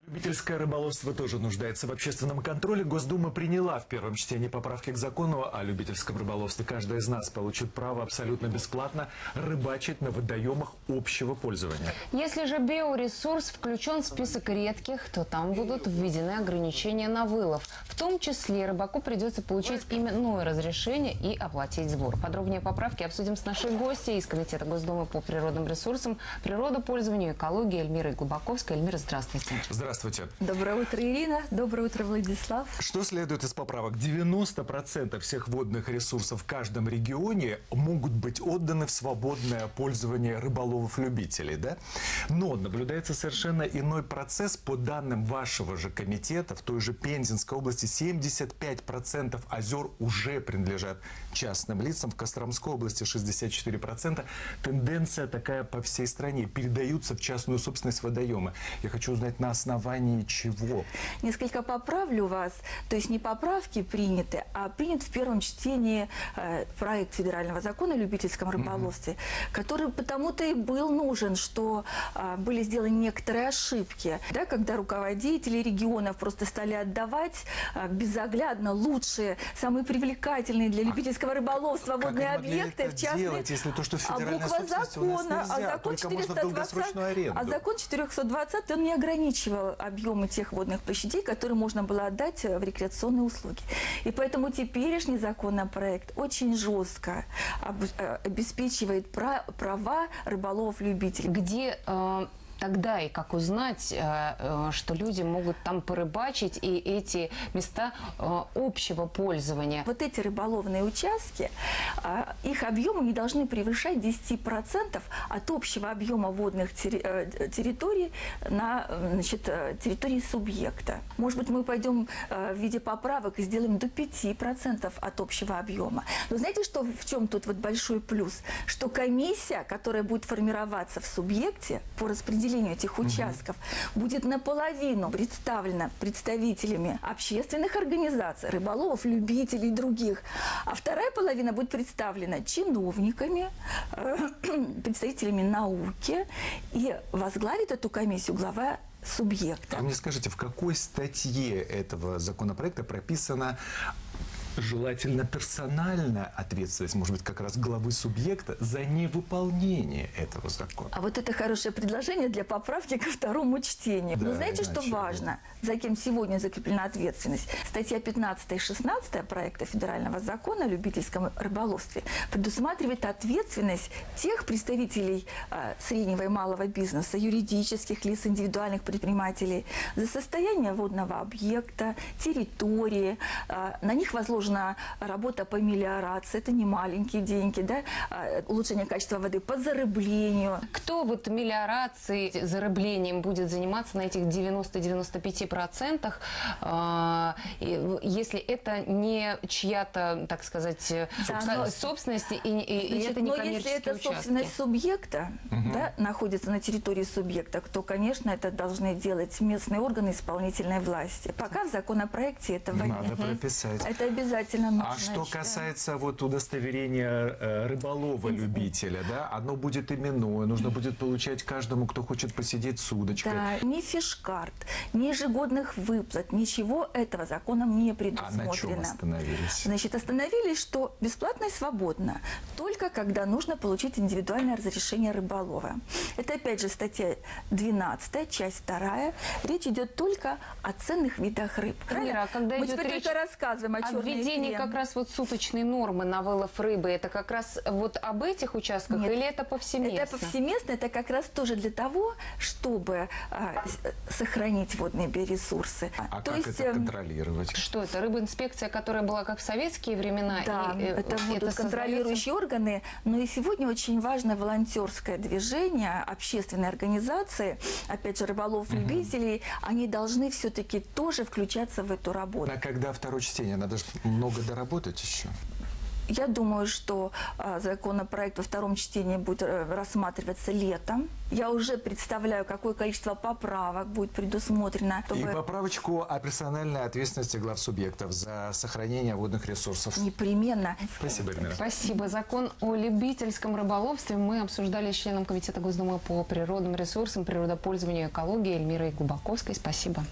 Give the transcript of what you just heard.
Любительское рыболовство тоже нуждается в общественном контроле. Госдума приняла в первом чтении поправки к закону о любительском рыболовстве. Каждый из нас получит право абсолютно бесплатно рыбачить на водоемах общего пользования. Если же биоресурс включен в список редких, то там будут введены ограничения на вылов. В том числе рыбаку придется получить именное разрешение и оплатить сбор. Подробнее поправки обсудим с нашей гостьей из Комитета Госдумы по природным ресурсам, природопользованию и экологии Эльмирой Глубоковской. Эльмира, здравствуйте. Здравствуйте. Доброе утро, Ирина. Доброе утро, Владислав. Что следует из поправок? 90% всех водных ресурсов в каждом регионе могут быть отданы в свободное пользование рыболовов-любителей, да? Но наблюдается совершенно иной процесс. По данным вашего же комитета, в той же Пензенской области 75% озер уже принадлежат частным лицам. В Костромской области 64%. Тенденция такая по всей стране. Передаются в частную собственность водоемы. Я хочу узнать, на основании чего? Несколько поправлю вас. То есть не поправки приняты, а принят в первом чтении проект федерального закона о любительском рыболовстве, который потому-то и был нужен, что были сделаны некоторые ошибки. Да, когда руководители регионов просто стали отдавать безоглядно лучшие, самые привлекательные для любительского рыболовства водные объекты в частные... делать, если то, что федеральная буква собственность у нас нельзя, закон только можно в долгосрочную аренду. А закон 420, он не ограничивал объемы тех водных площадей, которые можно было отдать в рекреационные услуги. И поэтому теперешний законопроект очень жестко обеспечивает права рыболовов-любителей. Где тогда и как узнать, что люди могут там порыбачить, и эти места общего пользования? Вот эти рыболовные участки, их объемы не должны превышать 10% от общего объема водных территорий на территории субъекта. Может быть, мы пойдем в виде поправок и сделаем до 5% от общего объема. Но знаете, что, в чем тут вот большой плюс? Что комиссия, которая будет формироваться в субъекте по распределению этих участков, будет наполовину представлена представителями общественных организаций, рыболовов, любителей и других, а вторая половина будет представлена чиновниками, представителями науки, и возглавит эту комиссию глава субъекта. А мне скажите, в какой статье этого законопроекта прописано желательно персональная ответственность, может быть, как раз главы субъекта за невыполнение этого закона? А вот это хорошее предложение для поправки ко второму чтению. Да, но знаете, что важно? За кем сегодня закреплена ответственность? Статья 15 и 16 проекта федерального закона о любительском рыболовстве предусматривает ответственность тех представителей среднего и малого бизнеса, юридических лиц, индивидуальных предпринимателей за состояние водного объекта, территории. На них возложена работа по мелиорации, это не маленькие деньги, да? Улучшение качества воды, по зарыблению. Кто вот мелиорацией, зарыблением будет заниматься на этих 90-95%, если это не чья-то, так сказать, собственность, и это не коммерческие но если это участки? Собственность субъекта, да, находится на территории субъекта, то, конечно, это должны делать местные органы исполнительной власти. Пока в законопроекте этого нет. Надо прописать. Это обязательно нужно. А что касается вот удостоверения рыболова-любителя, да, оно будет именное, нужно будет получать каждому, кто хочет посидеть с удочкой. Да, ни фишкарт, ни ежегодных выплат, ничего этого законом не предусмотрено. А на чем остановились? Значит, остановились, что бесплатно и свободно, только когда нужно получить индивидуальное разрешение рыболова. Это, опять же, статья 12, часть 2. Речь идет только о ценных видах рыб. Эльмира, а когда мы идет теперь речь только рассказываем о черной икре. как раз вот суточной нормы на вылов рыбы, это как раз вот об этих участках? Нет, или это повсеместно? Это повсеместно, это как раз тоже для того, чтобы сохранить водные биоресурсы. А то как есть, это контролировать? Что это? Рыбинспекция, которая была как в советские времена? Да, это будут контролирующие органы, но и сегодня очень важно волонтерское движение, общественные организации, опять же, рыболов-любителей, они должны все-таки тоже включаться в эту работу. А когда второе чтение? Надо же много доработать еще. Я думаю, что законопроект во втором чтении будет рассматриваться летом. Я уже представляю, какое количество поправок будет предусмотрено. И поправочку о персональной ответственности глав субъектов за сохранение водных ресурсов. Непременно. Спасибо, Эльмира. Спасибо. Закон о любительском рыболовстве мы обсуждали с членом Комитета Госдумы по природным ресурсам, природопользованию и экологии Эльмирой Глубаковской. Спасибо.